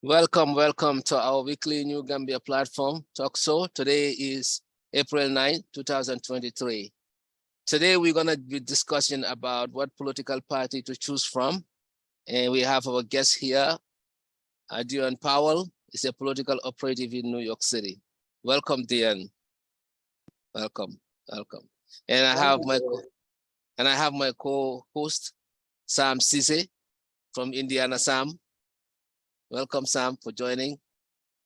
Welcome to our weekly New Gambia platform talk show. Today is April 9, 2023. Today we're going to be discussing about what political party to choose from. And we have our guest here, Dione Powell, is a political operative in New York City. Welcome, Dione. Welcome. And I have my co-host, Sam Sise from Indiana. Sam. Welcome, Sam, for joining.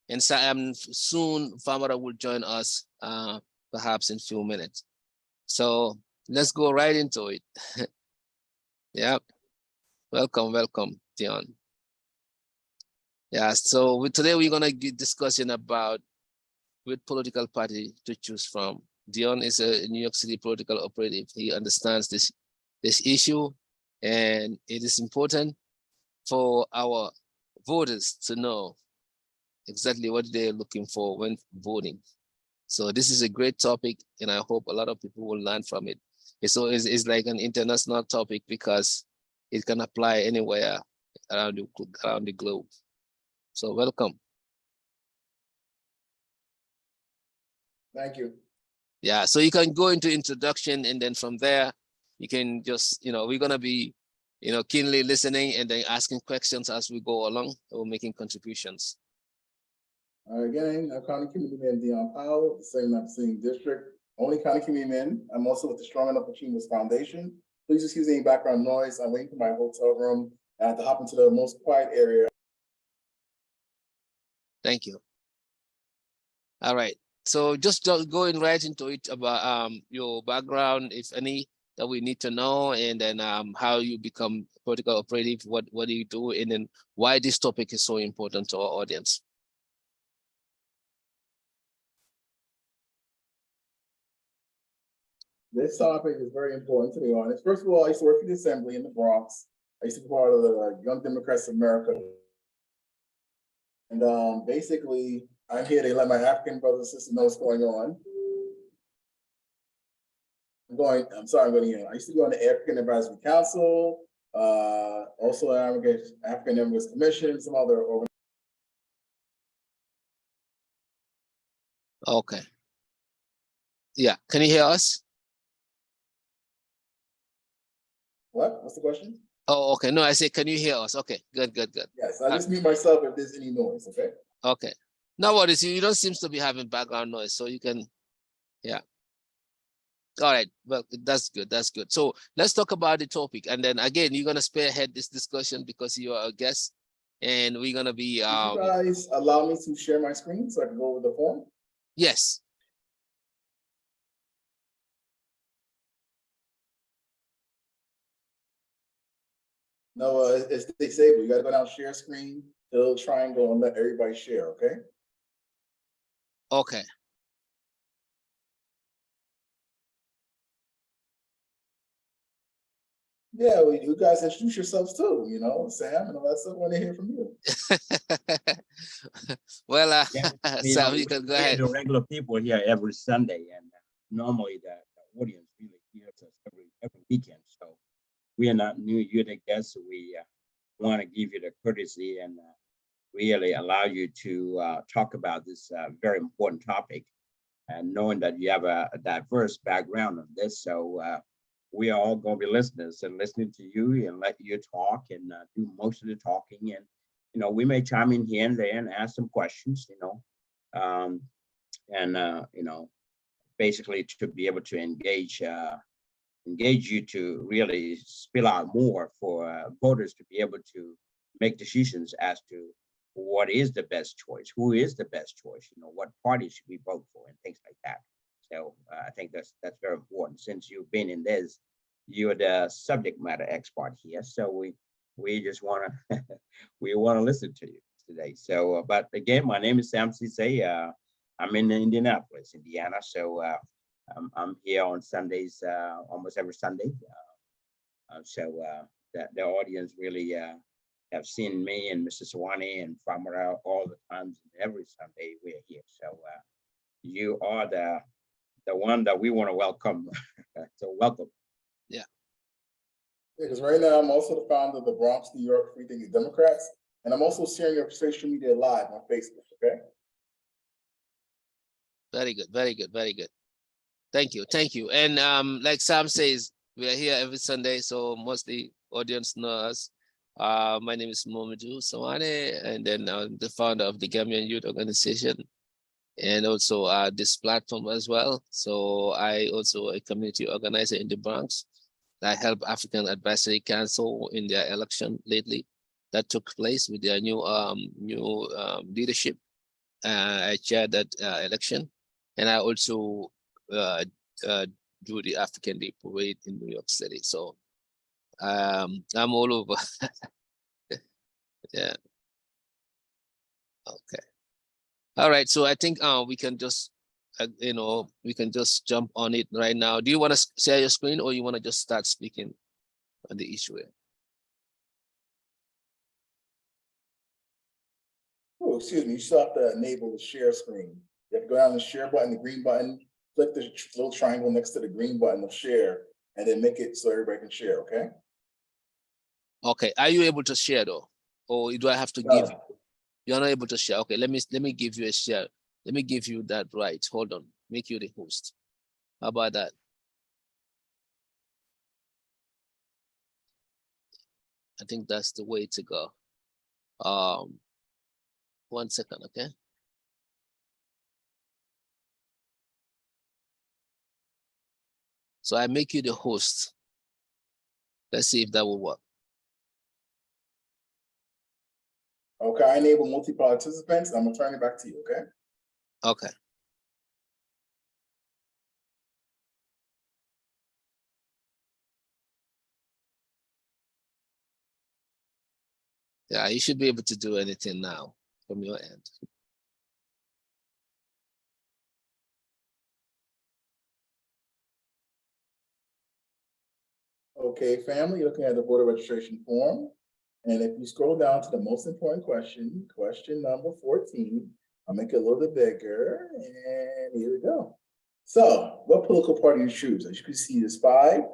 And soon Famara will join us, perhaps in a few minutes. So let's go right into it. Yeah. Welcome, Dione. Yeah, so today we're going to be discussing about which political party to choose from. Dione is a New York City political operative. He understands this issue, and it is important for our voters to know exactly what they're looking for when voting. So this is a great topic, and I hope a lot of people will learn from it. It's like an international topic because it can apply anywhere around the globe. So welcome. Thank you. Yeah, so you can go into introduction, and then from there, you can just, we're going to be, keenly listening and then asking questions as we go along or making contributions. Again, I'm County Community Man Dione Powell, same district, only County Community Man. I'm also with the Strong Enough Achievements Foundation. Please excuse any background noise. I'm waiting for my hotel room. I have to hop into the most quiet area. Thank you. All right. So just going right into it about your background, if any, that we need to know, and then how you become political operative, what do you do, and then why this topic is so important to our audience. This topic is very important, to be honest. First of all, I used to work for the Assembly in the Bronx. I used to be part of the Young Democrats of America. And basically, I'm here to let my African brothers and sisters know what's going on. I'm going here. I used to go on the African Advisory Council, also African Immigrants Commission, some other organizations. Okay. Yeah, can you hear us? What? What's the question? Oh, okay. No, I say, can you hear us? Okay, good. Yes, I just mute myself if there's any noise, okay? Okay. No worries. You don't seem to be having background noise, so you can, yeah. All right, well, that's good. So let's talk about the topic. And then again, you're gonna spearhead this discussion because you are a guest, and we're gonna be Would you guys allow me to share my screen so I can go over the form? Yes. No, it's disabled. You gotta go down share screen, the little triangle, and let everybody share, okay? Okay. Yeah, well, you guys introduce yourselves too, Sam, and all that stuff. I want to hear from you. Well, Yeah, Sam, you can go ahead. The regular people here every Sunday, and normally the audience really hears us every weekend. So we are not new. You're the guests. So we want to give you the courtesy and really allow you to talk about this very important topic, and knowing that you have a diverse background on this. So we are all going to be listeners and listening to you and let you talk and do most of the talking. And, we may chime in here and there and ask some questions, basically to be able to engage you to really spill out more for voters to be able to make decisions as to what is the best choice, who is the best choice, what party should we vote for, and things like that. So I think that's very important. Since you've been in this, you're the subject matter expert here. So we just want to listen to you today. So, but again, my name is Sam Sise. I'm in Indianapolis, Indiana. So I'm here on Sundays, almost every Sunday. So the audience really have seen me and Mr. Sawani and Famara all the times, and every Sunday we're here. So you are the one that we want to welcome. So welcome. Yeah. Because right now I'm also the founder of the Bronx, New York Free Thinking Democrats, And I'm also sharing your social media live on Facebook, okay? Very good, very good, very good. Thank you, thank you. And like Sam says, we are here every Sunday, so mostly audience know us. My name is Momadou Sawane, and then I'm the founder of the Gambian Youth Organization, and also this platform as well. So I also a community organizer in the Bronx. I help African Advisory Council in their election lately that took place with their new leadership. I chaired that election, and I also uh, do the African Day Parade in New York City. So I'm all over. Yeah. Okay. All right. So I think we can just we can just jump on it right now. Do you want to share your screen, or you want to just start speaking on the issue here? Oh, excuse me, you still have to enable the share screen. You have to go down the share button, the green button, click the little triangle next to the green button of share, and then make it so everybody can share, okay? Okay. Are you able to share though, or do I have to give you? You're not able to share. Okay. Let me give you a share. Let me give you that right. Hold on. Make you the host. How about that? I think that's the way to go. 1 second, okay? So I make you the host. Let's see if that will work. Okay, I enable multi-participants. I'm gonna turn it back to you, okay? Okay. Yeah, you should be able to do anything now from your end. Okay, family, you're looking at the voter registration form. And if you scroll down to the most important question, question number 14, I'll make it a little bit bigger, and here we go. So, what political party you choose? As you can see, there's 5,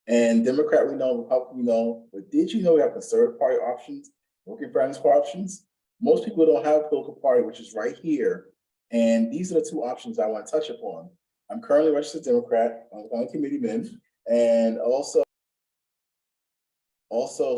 and Democrat we know, Republican we know, but did you know we have conservative party options, working families party options? Most people don't have a political party, which is right here, and these are the 2 options I want to touch upon. I'm currently registered Democrat, I'm a committeeman, and also,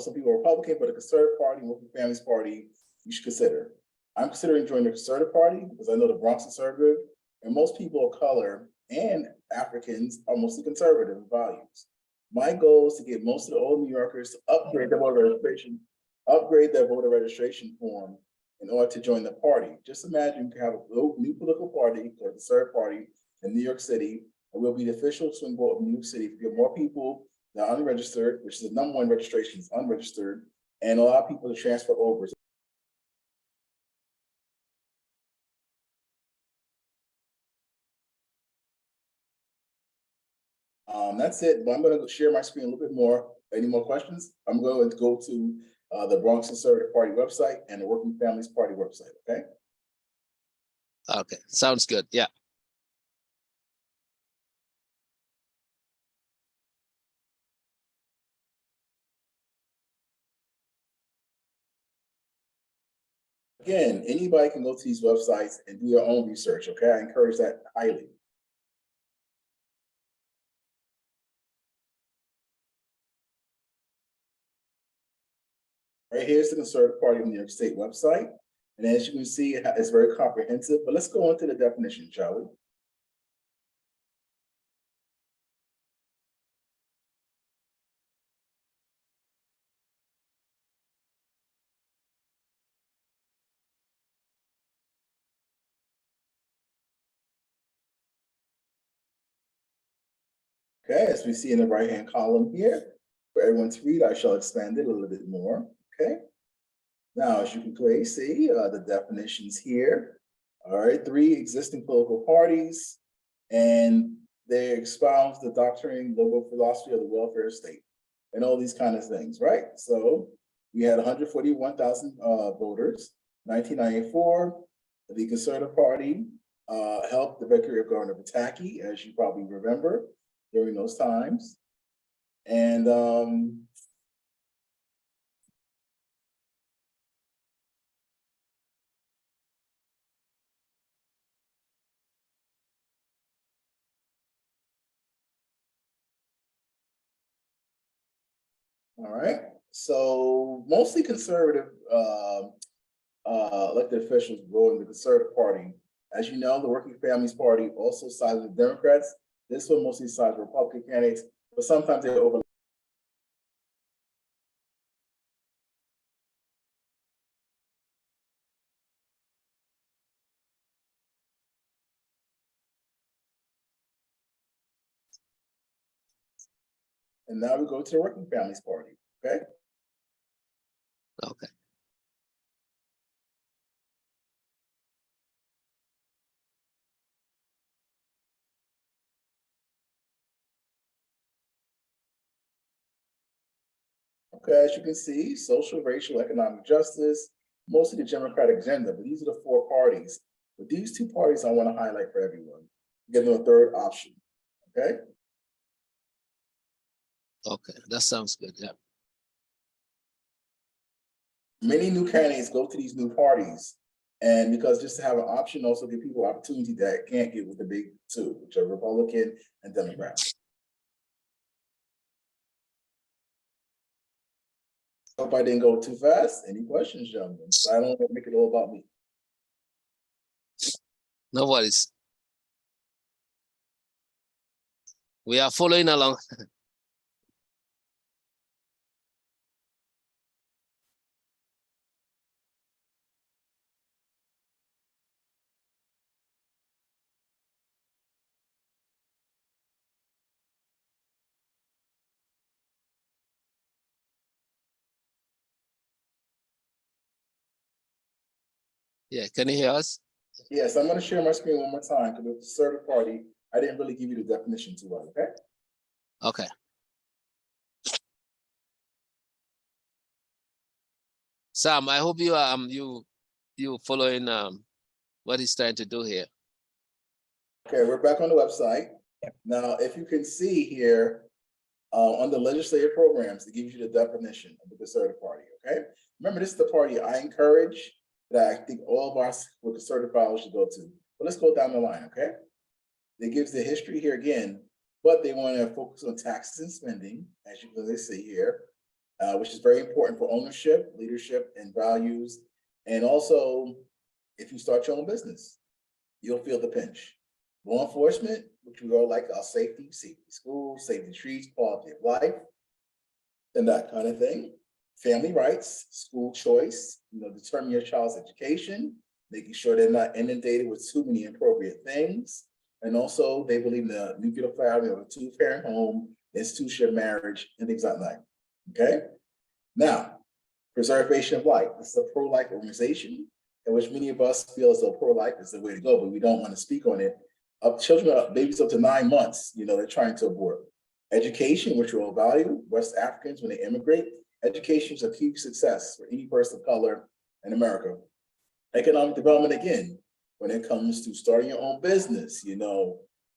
some people are Republican, but a conservative party, working families party, you should consider. I'm considering joining the conservative party because I know the Bronx conservative, and most people of color and Africans are mostly conservative in values. My goal is to get most of the old New Yorkers to upgrade their voter registration form in order to join the party. Just imagine you can have a new political party, or the third party in New York City, and we'll be the official swing vote of New York City. If you get more people that are unregistered, which is the number 1 registration is unregistered, and allow people to transfer over. That's it, but I'm going to share my screen a little bit more. Any more questions? I'm going to go to the Bronx Conservative Party website and the Working Families Party website, okay? Okay, sounds good. Yeah. Again, anybody can go to these websites and do their own research, okay? I encourage that highly. Right here's the Conservative Party of New York State website. And as you can see, it's very comprehensive, but let's go into the definition, shall we? Okay, as we see in the right-hand column here, for everyone to read, I shall expand it a little bit more, okay? Now, as you can clearly see, the definitions here. All right, 3 existing political parties, and they expound the doctrine, liberal philosophy of the welfare state, and all these kind of things, right? So we had 141,000 voters. 1994, the Conservative Party helped the victory of Governor Pataki, as you probably remember, during those times. And All right. So mostly conservative elected officials go in the Conservative Party. As you know, the Working Families Party also sides with Democrats. This one mostly sides with Republican candidates, but sometimes they overlap. And now we go to the Working Families Party. Okay. Okay. Okay, as you can see, social, racial, economic justice, mostly the Democratic agenda, but these are the four parties. But these two parties I want to highlight for everyone. Give them a third option. Okay. Okay, that sounds good. Yeah. Many new candidates go to these new parties, and because just to have an option also give people opportunity that can't get with the big two, which are Republican and Democrat. Hope I didn't go too fast. Any questions, gentlemen? So I don't want to make it all about me. No worries. We are following along. Yeah, can you hear us? Yes, I'm going to share my screen one more time because with the third party, I didn't really give you the definition too well. Okay. Okay. Sam, I hope you following what he's trying to do here. Okay, we're back on the website. Now, if you can see here on the legislative programs, it gives you the definition of the conservative party. Okay. Remember, this is the party I encourage that I think all of us with conservative followers should go to. But let's go down the line. Okay. It gives the history here again, but they want to focus on taxes and spending, as you can see here, which is very important for ownership, leadership, and values. And also, if you start your own business, you'll feel the pinch. Law enforcement, which we all like, our safety, safety schools, safety streets, quality of life, and that kind of thing. Family rights, school choice, determine your child's education, making sure they're not inundated with too many inappropriate things. And also, they believe in the nuclear family of a two-parent home, institution marriage, and things like that. Okay. Now, preservation of life. This is a pro-life organization in which many of us feel as though pro-life is the way to go, but we don't want to speak on it. Babies up to 9 months, they're trying to abort. Education, which we all value. West Africans, when they immigrate, education is a key success for any person of color in America. Economic development, again, when it comes to starting your own business,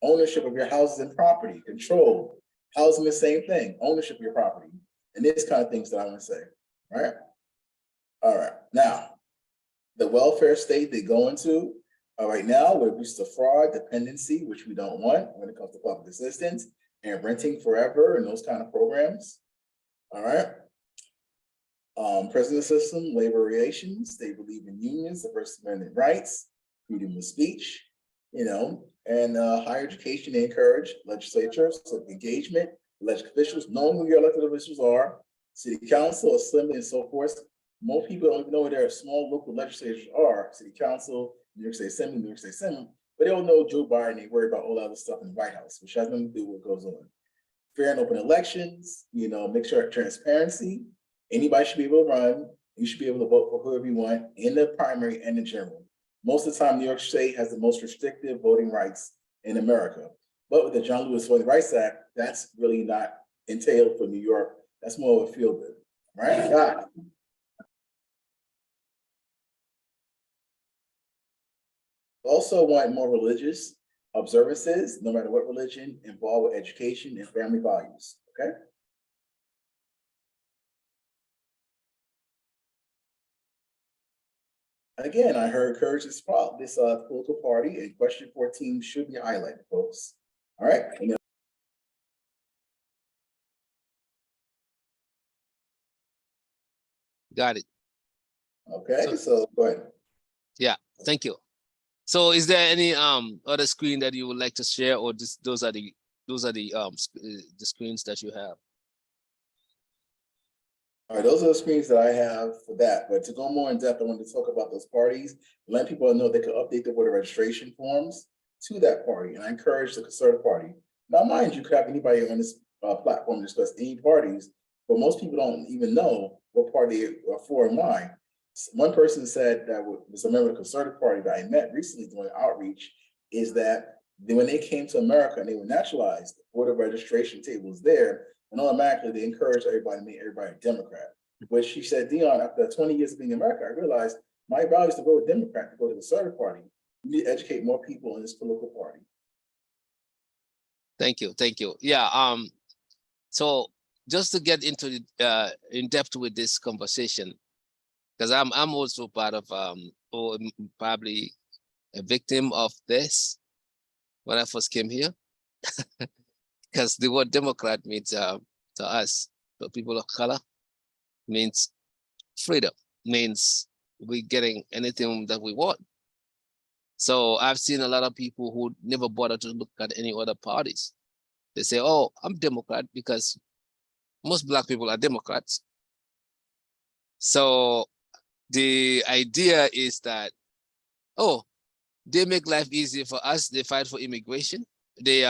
ownership of your houses and property, control. Housing, the same thing, ownership of your property, and these kind of things that I want to say, right? All right, now, the welfare state they go into, right now, we're used to fraud, dependency, which we don't want when it comes to public assistance, and renting forever and those kind of programs. All right. Prison system, labor relations, they believe in unions, the First Amendment rights, freedom of speech, and higher education, they encourage legislatures, so engagement, elected officials, knowing who your elected officials are, city council, assembly, and so forth. Most people don't even know where their small local legislatures are, city council, New York State Assembly, New York State Senate, but they don't know Joe Biden, they worry about all that other stuff in the White House, which has nothing to do with what goes on. Fair and open elections, make sure transparency, anybody should be able to run, you should be able to vote for whoever you want in the primary and in general. Most of the time, New York State has the most restrictive voting rights in America. But with the John Lewis Voting Rights Act, that's really not entailed for New York. That's more of a feel good, right? Also want more religious observances, no matter what religion, involved with education and family values, okay? Again, I heard encourage this political party, and question 14 should be highlighted, folks. All right. Got it. Okay, so go ahead. Yeah, thank you. So is there any other screen that you would like to share, or those are the the screens that you have? All right, those are the screens that I have for that. But to go more in depth, I wanted to talk about those parties, let people know they could update their voter registration forms to that party. And I encourage the Conservative Party. Now, mind you, could have anybody on this platform discuss any parties, but most people don't even know what party they are for and why. One person said that was a member of the Conservative Party that I met recently doing outreach is that when they came to America and they were naturalized, the voter registration table was there, and automatically they encouraged everybody to make everybody a Democrat. But she said, Dion, after 20 years of being in America, I realized my value is to vote Democrat, to go to the Conservative Party. We need to educate more people in this political party. Thank you, thank you. Yeah. So just to get into in depth with this conversation, because I'm also part of or probably a victim of this when I first came here, because the word Democrat means to us, the people of color, means freedom, means we getting anything that we want. So I've seen a lot of people who never bother to look at any other parties. They say, "Oh, I'm Democrat," because most Black people are Democrats. So the idea is that, oh, they make life easier for us. They fight for immigration. They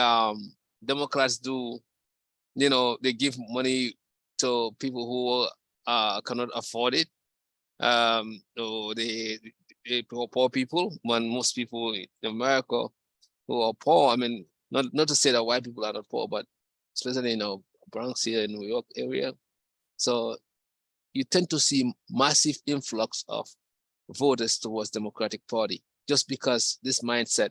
Democrats do, they give money to people who cannot afford it. Or they poor people, when most people in America who are poor. I mean, not to say that white people are not poor, but especially in Bronx here in New York area. So you tend to see massive influx of voters towards Democratic Party just because this mindset,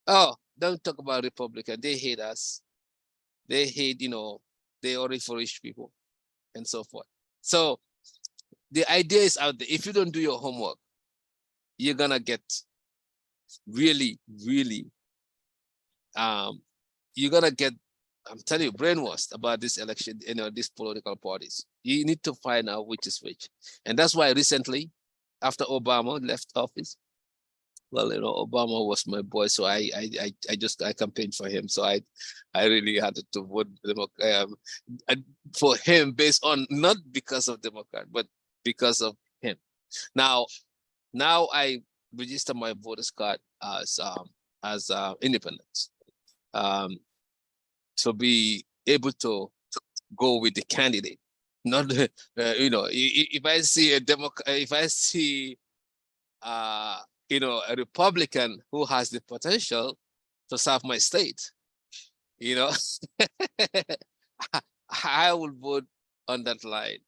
oh, don't talk about Republican, they hate us. They hate, they only for rich people and so forth. So the idea is out there. If you don't do your homework, you're gonna get really, really, you're gonna get, I'm telling you, brainwashed about this election, these political parties. You need to find out which is which. And that's why recently, after Obama left office, well, Obama was my boy, so I campaigned for him. So I really had to vote for him based on, not because of Democrat, but because of him. Now I register my voters card as independent, to be able to go with the candidate. Not if I see a Democrat, if I see a Republican who has the potential to serve my state, I will vote on that line.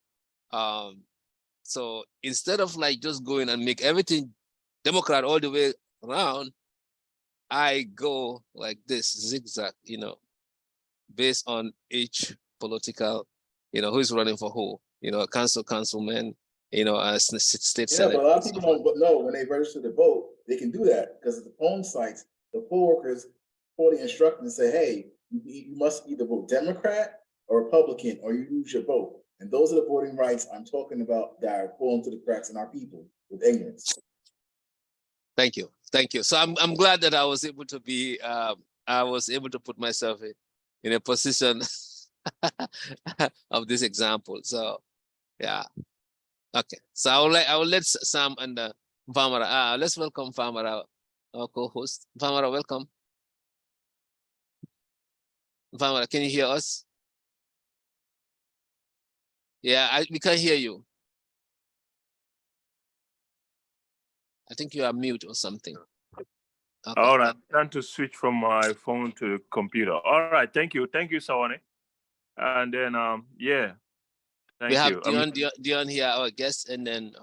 So instead of like just going and make everything Democrat all the way around, I go like this zigzag, based on each political, who's running for who, councilman, state Yeah, senate. but a lot of people don't know when they register to vote, they can do that because at the polling sites, the poll workers pull the instructions and say, hey, you must either vote Democrat or Republican or you lose your vote. And those are the voting rights I'm talking about that are falling to the cracks in our people with ignorance. Thank you. So I'm glad that I was able to put myself in a position of this example. So yeah. Okay. So I will let Sam and Famara. Let's welcome Famara, our co-host. Famara, welcome. Famara, can you hear us? Yeah, we can hear you. I think you are mute or something. Okay. All right, I'm trying to switch from my phone to the computer. All right, thank you, Sawane. And then yeah, we have Dione here, our guest, and then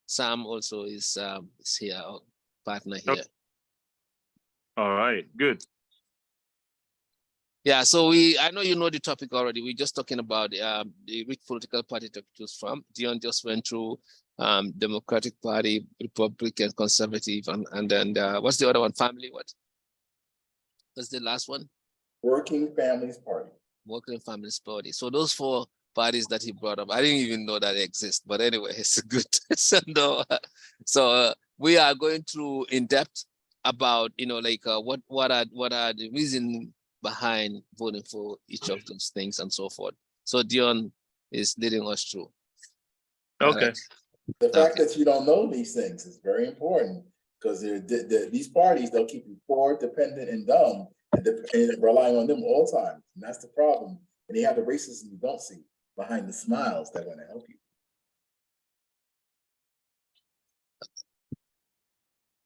Sam also is here, our partner here. Okay. All right, good. Yeah, so I know you know the topic already. We're just talking about which political party to choose from. Dione just went through Democratic Party, Republican, Conservative, and then what's the other one? Family, what? What's the last one? Working Families Party. Working Families Party. So those four parties that he brought up. I didn't even know that they exist, but anyway, it's good. So, no, we are going through in depth about, like what are the reason behind voting for each of those things and so forth. So Dion is leading us through. Okay. The fact that you don't know these things is very important, because these parties, they'll keep you poor, dependent, and dumb, and relying on them all the time. And that's the problem. And they have the racism you don't see behind the smiles that want to help you.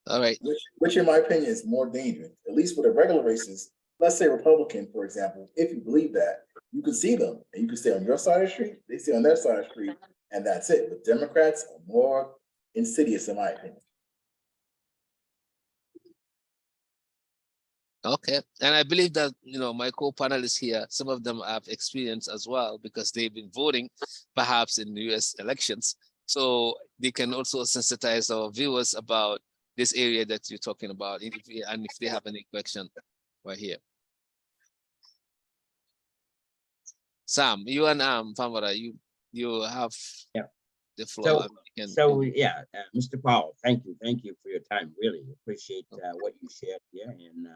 All right. Which in my opinion is more dangerous, at least for the regular racists. Let's say Republican, for example, if you believe that, you can see them and you can stay on your side of the street, they stay on their side of the street, and that's it. But Democrats are more insidious, in my opinion. Okay. And I believe that, my co-panelists here, some of them have experience as well, because they've been voting perhaps in the US elections. So they can also sensitize our viewers about this area that you're talking about, and if they have any question right here. Sam, you and Famara, you have the floor. Mr. Powell, thank you for your time. Really appreciate what you shared here, and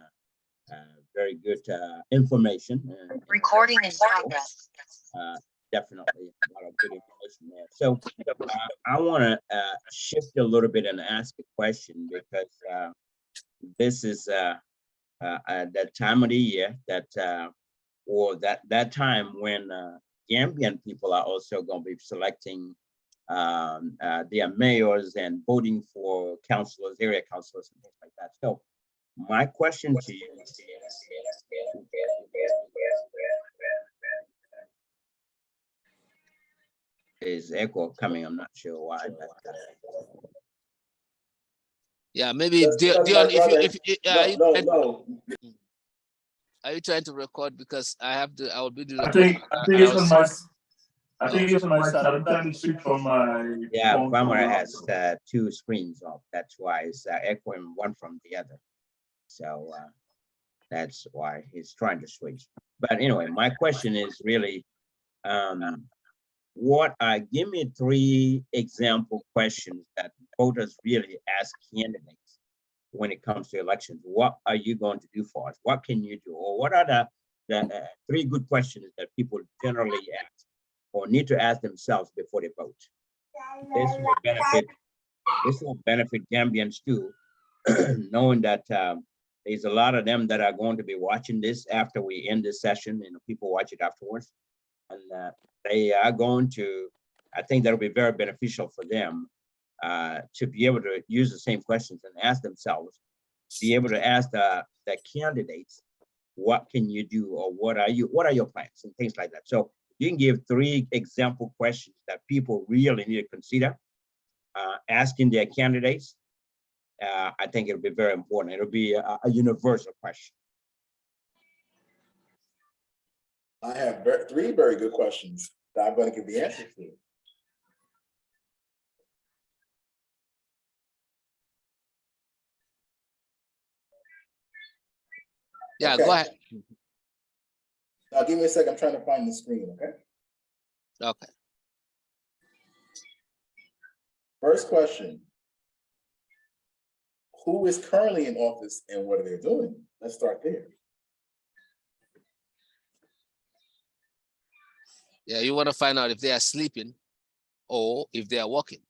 very good information. Recording in progress. Definitely a lot of good information there. So I want to shift a little bit and ask a question, because this is that time of the year or that time when Gambian people are also going to be selecting their mayors and voting for councilors, area councilors, and things like that. So my question to you is echo coming. I'm not sure why. But, yeah, maybe Dion, no. Are you trying to record? Because I will be the I think it's on my. I think it's on my side. I'm trying to switch from my. Yeah, Famara has 2 screens off. That's why it's echoing one from the other. So that's why he's trying to switch. But anyway, my question is really, give me 3 example questions that voters really ask candidates when it comes to elections. What are you going to do for us? What can you do? Or what are the 3 good questions that people generally ask or need to ask themselves before they vote? This will benefit Gambians too, knowing that there's a lot of them that are going to be watching this after we end this session, and people watch it afterwards. And they are going to, I think that'll be very beneficial for them to be able to use the same questions and ask themselves, be able to ask the candidates, what can you do, or what are your plans, and things like that. So you can give 3 example questions that people really need to consider asking their candidates. I think it'll be very important. It'll be a universal question. I have 3 very good questions that I'm going to give the answer to. Yeah, okay. Go ahead. Now give me a second. I'm trying to find the screen, okay? Okay. First question. Who is currently in office and what are they doing? Let's start there. Yeah, you want to find out if they are sleeping or if they are walking.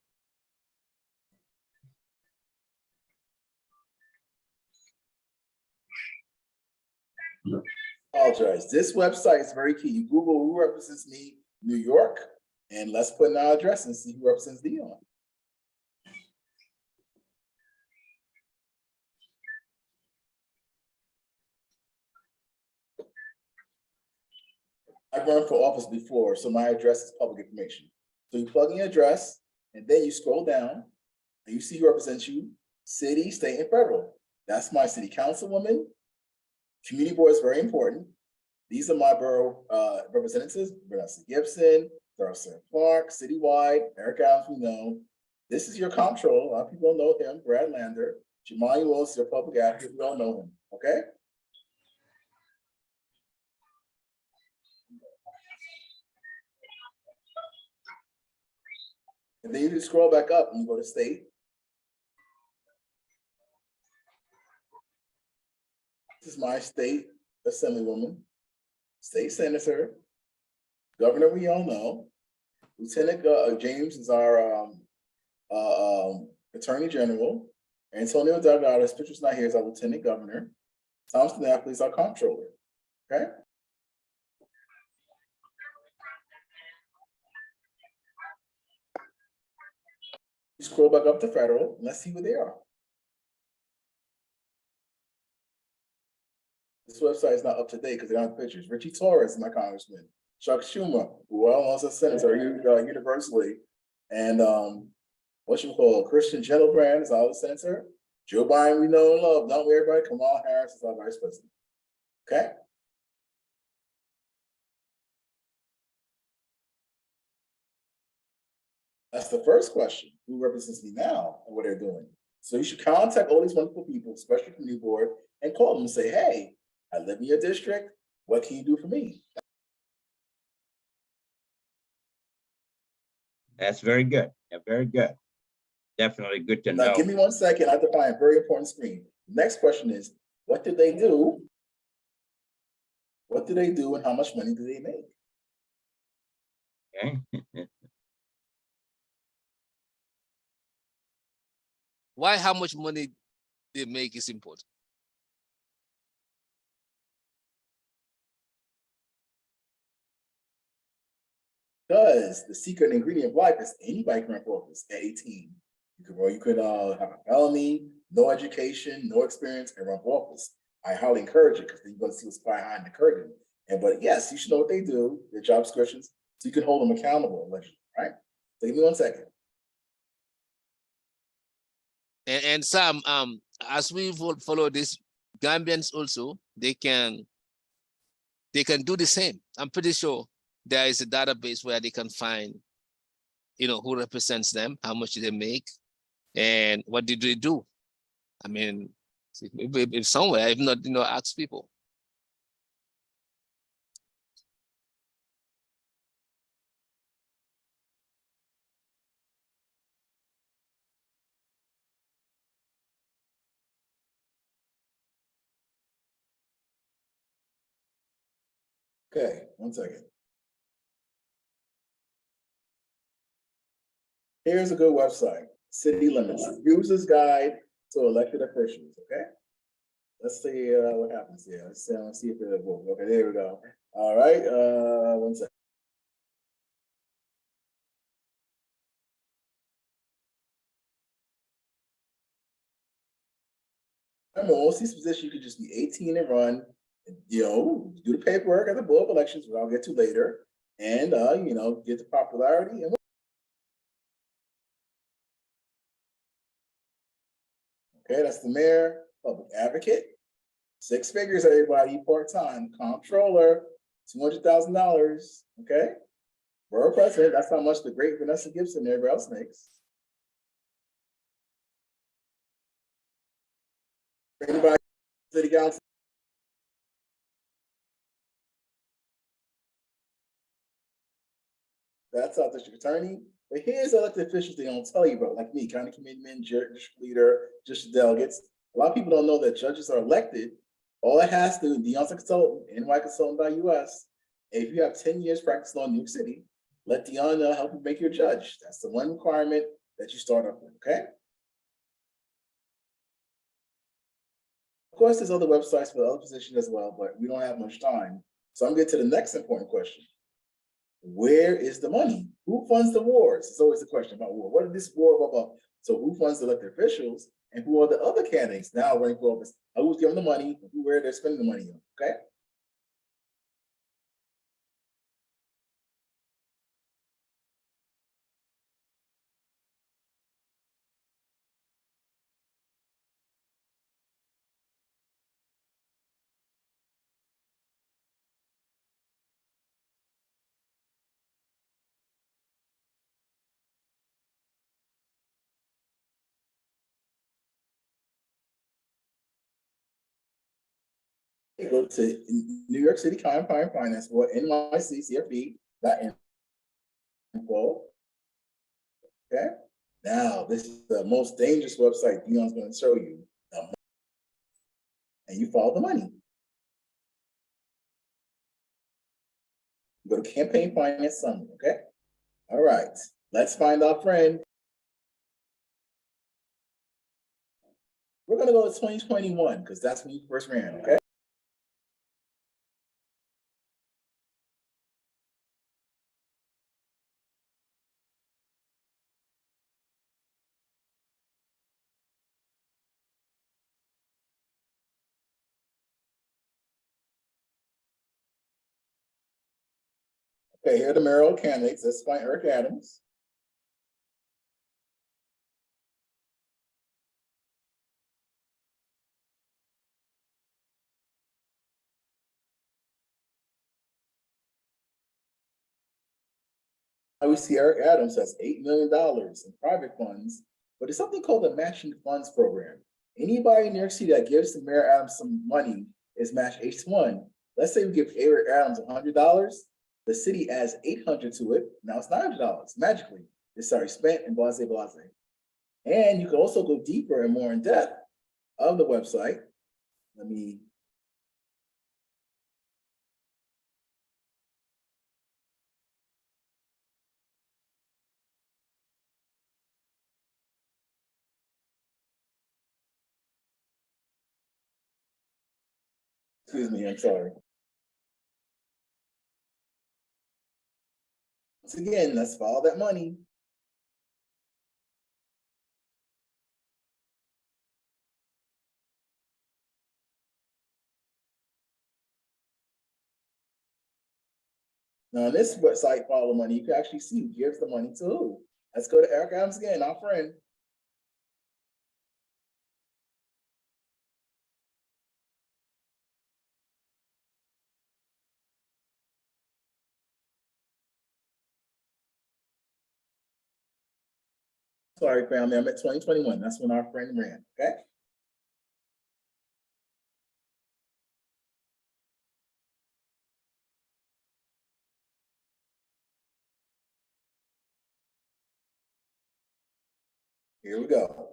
Apologize. This website is very key. You Google who represents me, New York, and let's put in our address and see who represents Dione. I've run for office before, so my address is public information. So you plug in your address, and then you scroll down, and you see who represents you, city, state, and federal. That's my city councilwoman. Community board is very important. These are my borough representatives: Vanessa Gibson, Darcy Clark, citywide, Eric Adams, we know. This is your comptroller. A lot of people know him, Brad Lander. Jamali Willis, your public advocate, we all know him, okay? And then you just scroll back up and you go to state. This is my state assemblywoman, state senator, governor we all know. Lieutenant James is our attorney general. Antonio Delgado, his picture's not here, is our lieutenant governor. Thompson Napoli is our comptroller. Okay. You scroll back up to federal, and let's see what they are. This website is not up to date because they don't have pictures. Richie Torres is my congressman. Chuck Schumer, who also a senator universally. And Christian Gentlebrand is our senator. Joe Biden, we know and love, don't we, everybody? Kamala Harris is our vice president. Okay. That's the first question. Who represents me now and what they're doing? So you should contact all these wonderful people, especially from the new board, and call them and say, hey, I live in your district. What can you do for me? That's very good. Yeah, very good. Definitely good to know. Now, give me 1 second. I have to find a very important screen. Next question is, what did they do? What do they do and how much money do they make? Okay. Why how much money they make is important. Because the secret ingredient of life is anybody can run for office at 18. You could have a felony, no education, no experience, and run for office. I highly encourage it because then you're going to see what's behind the curtain. But yes, you should know what they do, their job descriptions, so you can hold them accountable, allegedly, right? So give me 1 second. And Sam, as we follow this, Gambians also they can do the same. I'm pretty sure there is a database where they can find, who represents them, how much they make, and what did they do. I mean, if somewhere, if not, ask people. Okay, 1 second. Here's a good website, City Limits, User's Guide to Elected Officials, okay? Let's see what happens here. Let's see if it'll work. Okay, there we go. All right, 1 second. Remember, most of these positions, you could just be 18 and run, do the paperwork at the Board of Elections, which I'll get to later, and, get the popularity. And okay, that's the mayor, public advocate, 6 figures, everybody, part-time, comptroller, $200,000, okay? Borough president, that's how much the great Vanessa Gibson and everybody else makes. Anybody, city council? That's our district attorney. But here's elected officials they don't tell you about, like me, county committeeman, district leader, district delegates. A lot of people don't know that judges are elected. All it has to do, Dion's a consultant, NY Consultant.us. If you have 10 years practicing on New York City, let Dion help you make your judge. That's the one requirement that you start off with, okay? Of course, there's other websites for other positions as well, but we don't have much time. So I'm getting to the next important question. Where is the money? Who funds the wars? It's always a question about war. What is this war about? So who funds the elected officials and who are the other candidates now running for office? Who's giving the money? Where they're spending the money on, okay? Go to New York City Campaign Finance Board, NYC CFP.info, Okay. Now, this is the most dangerous website Dion's going to show you. And you follow the money. You go to campaign finance summary, okay? All right, let's find our friend. We're gonna go to 2021 because that's when you first ran, okay? Okay, here are the mayoral candidates. Let's find Eric Adams. Now we see Eric Adams has $8 million in private funds, but there's something called the matching funds program. Anybody in New York City that gives to Mayor Adams some money is matched H1. Let's say we give Eric Adams $100, the city adds $800 to it. Now it's $900 magically. It's already spent and blase blase. And you can also go deeper and more in depth of the website. Let me. Excuse me, I'm sorry. Once again, let's follow that money. Now, on this website, Follow Money, you can actually see who gives the money to who. Let's go to Eric Adams again, our friend. Sorry, family, I'm at 2021. That's when our friend ran, okay? Here we go.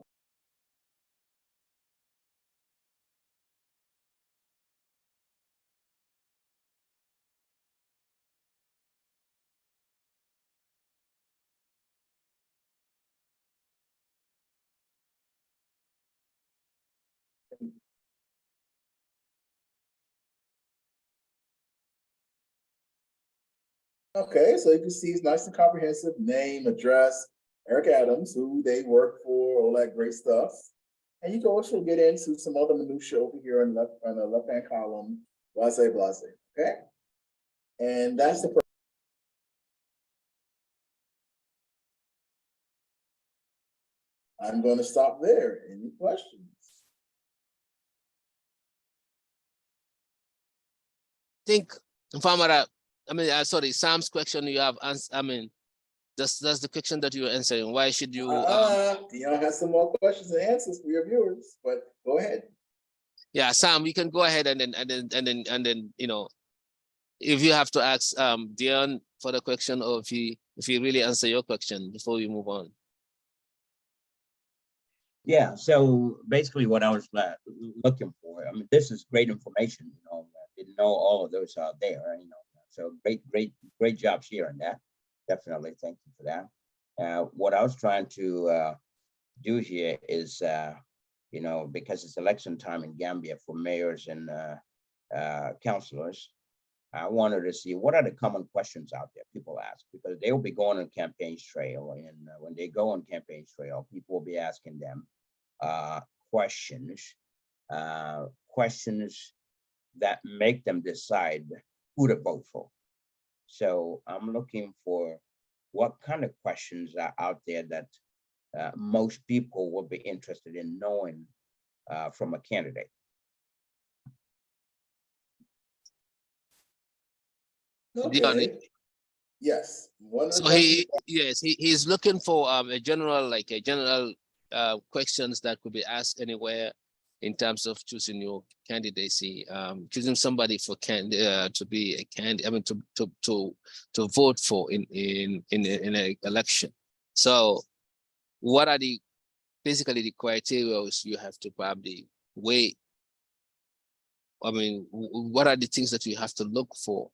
Okay, so you can see it's nice and comprehensive: name, address, Eric Adams, who they work for, all that great stuff. And you can also get into some other minutia over here on the left-hand column, blase blase, okay? And that's the I'm going to stop there. Any questions? I think, Famara, sorry, Sam's question you have answered. I mean, that's the question that you're answering. Why should you? Dion has some more questions and answers for your viewers, but go ahead. Yeah, Sam, you can go ahead and then if you have to ask Dion for the question, or if he really answer your question before we move on. Yeah, so basically what I was looking for, I mean, this is great information, I didn't know all of those out there, so great job sharing that. Definitely, thank you for that. What I was trying to do here is, because it's election time in Gambia for mayors and councilors, I wanted to see what are the common questions out there people ask, because they will be going on campaigns trail, and when they go on campaigns trail, people will be asking them questions that make them decide who to vote for. So I'm looking for what kind of questions are out there that most people will be interested in knowing from a candidate. Okay. Yes. So he's looking for a general questions that could be asked anywhere in terms of choosing your candidacy, choosing somebody for to be a candidate. I mean, to vote for in an election. So what are the basically the criteria you have to probably weigh? I mean, what are the things that you have to look for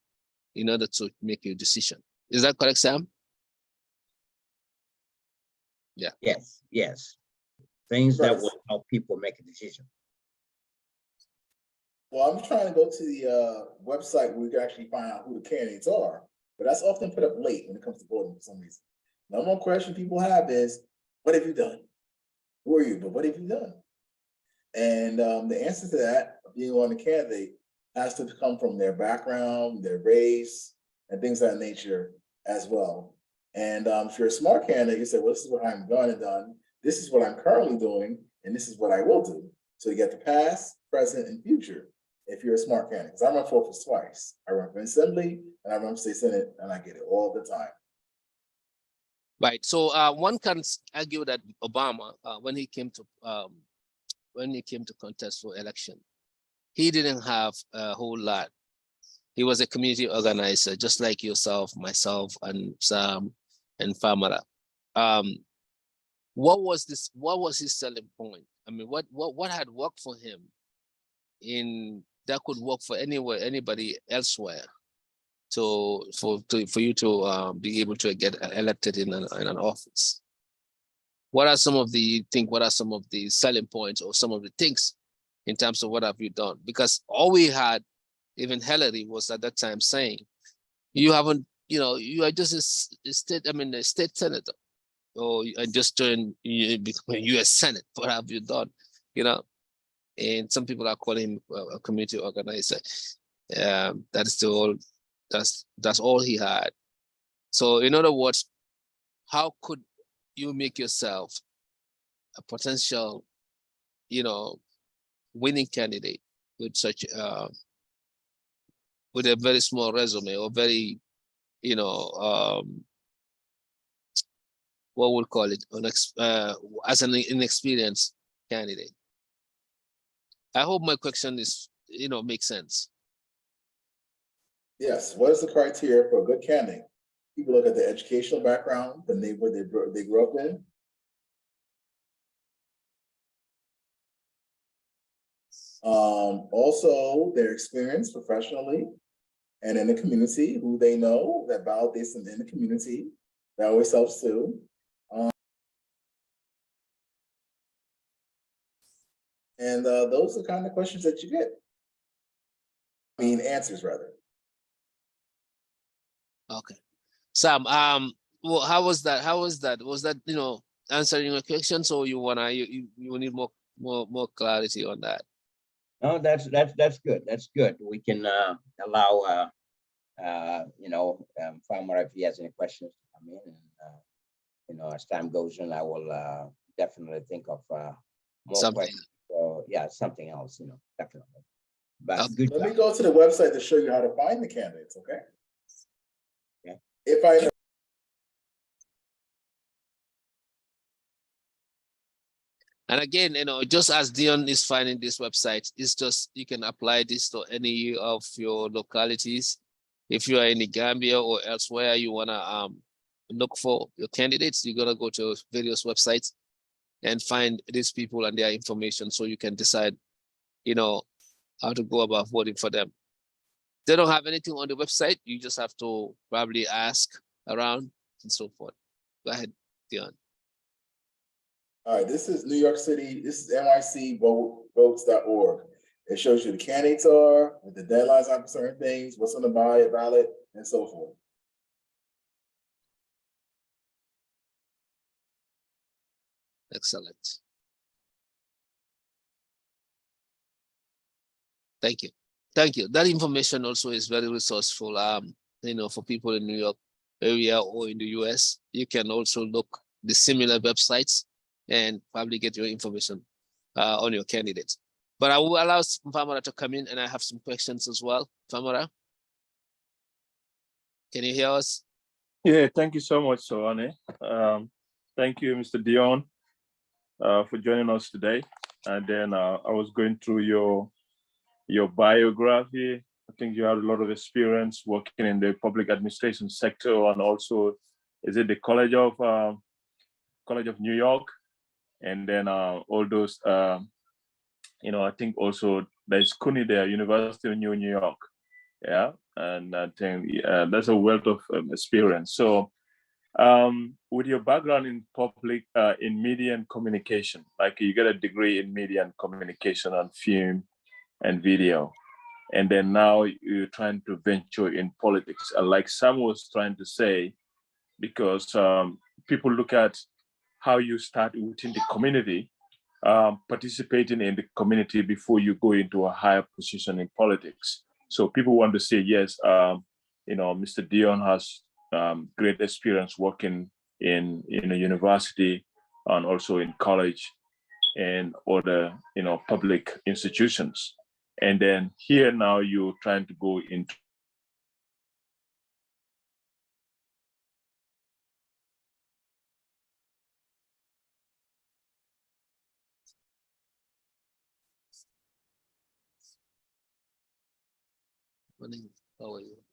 in order to make your decision? Is that correct, Sam? Yeah. Yes, yes. Things that Right. will help people make a decision. Well, I'm trying to go to the website where we can actually find out who the candidates are, but that's often put up late when it comes to voting for some reason. Number one question people have is, what have you done? Who are you? But what have you done? And the answer to that, being on the candidate, has to come from their background, their race, and things of that nature as well. And if you're a smart candidate, you say, well, this is what I'm going to done. This is what I'm currently doing, and this is what I will do. So you get the past, present, and future. If you're a smart candidate, because I run for office twice. I run for assembly and I run for state senate, and I get it all the time. Right. So one can argue that Obama, when he came to contest for election, he didn't have a whole lot. He was a community organizer, just like yourself, myself, and Sam and Famara. What was his selling point? I mean, what had worked for him that could work for anybody elsewhere for you to be able to get elected in an office? What are some of the selling points or some of the things in terms of what have you done? Because all we had, even Hillary was at that time saying, you haven't, you are just a state senator, or I just joined U.S. Senate. What have you done? And some people are calling him a community organizer. That's all he had. So in other words, how could you make yourself a potential, winning candidate with such with a very small resume, or very, what we'll call it, as an inexperienced candidate? I hope my question is, makes sense. Yes. What is the criteria for a good candidate? People look at the educational background, the neighborhood they grew up in. Also their experience professionally and in the community, who they know, that validates them in the community. That always helps too. And those are the kind of questions that you get. I mean, answers rather. Okay. Sam, well, how was that? Was that, answering your questions, or you need more clarity on that? No, that's good. That's good. We can allow Farmer, if he has any questions to come in, and as time goes on, I will definitely think of more Something. questions. So yeah, something else, definitely. But Okay. good Let job. me go to the website to show you how to find the candidates, okay? Okay. If I And again, just as Dion is finding this website, it's just, you can apply this to any of your localities. If you are in the Gambia or elsewhere, you want to look for your candidates, you're going to go to various websites and find these people and their information, so you can decide, how to go about voting for them. They don't have anything on the website. You just have to probably ask around and so forth. Go ahead, Dion. All right, this is New York City. This is nycvotes.org. It shows you the candidates are, what the deadlines are for certain things, what's on the ballot, and so forth. Excellent. Thank you. Thank you. That information also is very resourceful. For people in New York area or in the US, you can also look the similar websites and probably get your information on your candidates. But I will allow Famara to come in, and I have some questions as well. Famara, can you hear us? Yeah, thank you so much, Soane. Thank you, Mr. Dione, for joining us today. And then I was going through your biography. I think you have a lot of experience working in the public administration sector, and also, is it the College of College of New York, and then all those, I think also there's CUNY there, University of New York. Yeah, and I think that's a wealth of experience. So with your background in in media and communication, like you get a degree in media and communication on film and video, and then now you're trying to venture in politics, like Sam was trying to say, because people look at how you start within the community, participating in the community before you go into a higher position in politics. So people want to say, yes, Mr. Dione has great experience working in a university and also in college and other, public institutions. And then here now you're trying to go into Morning. How are you?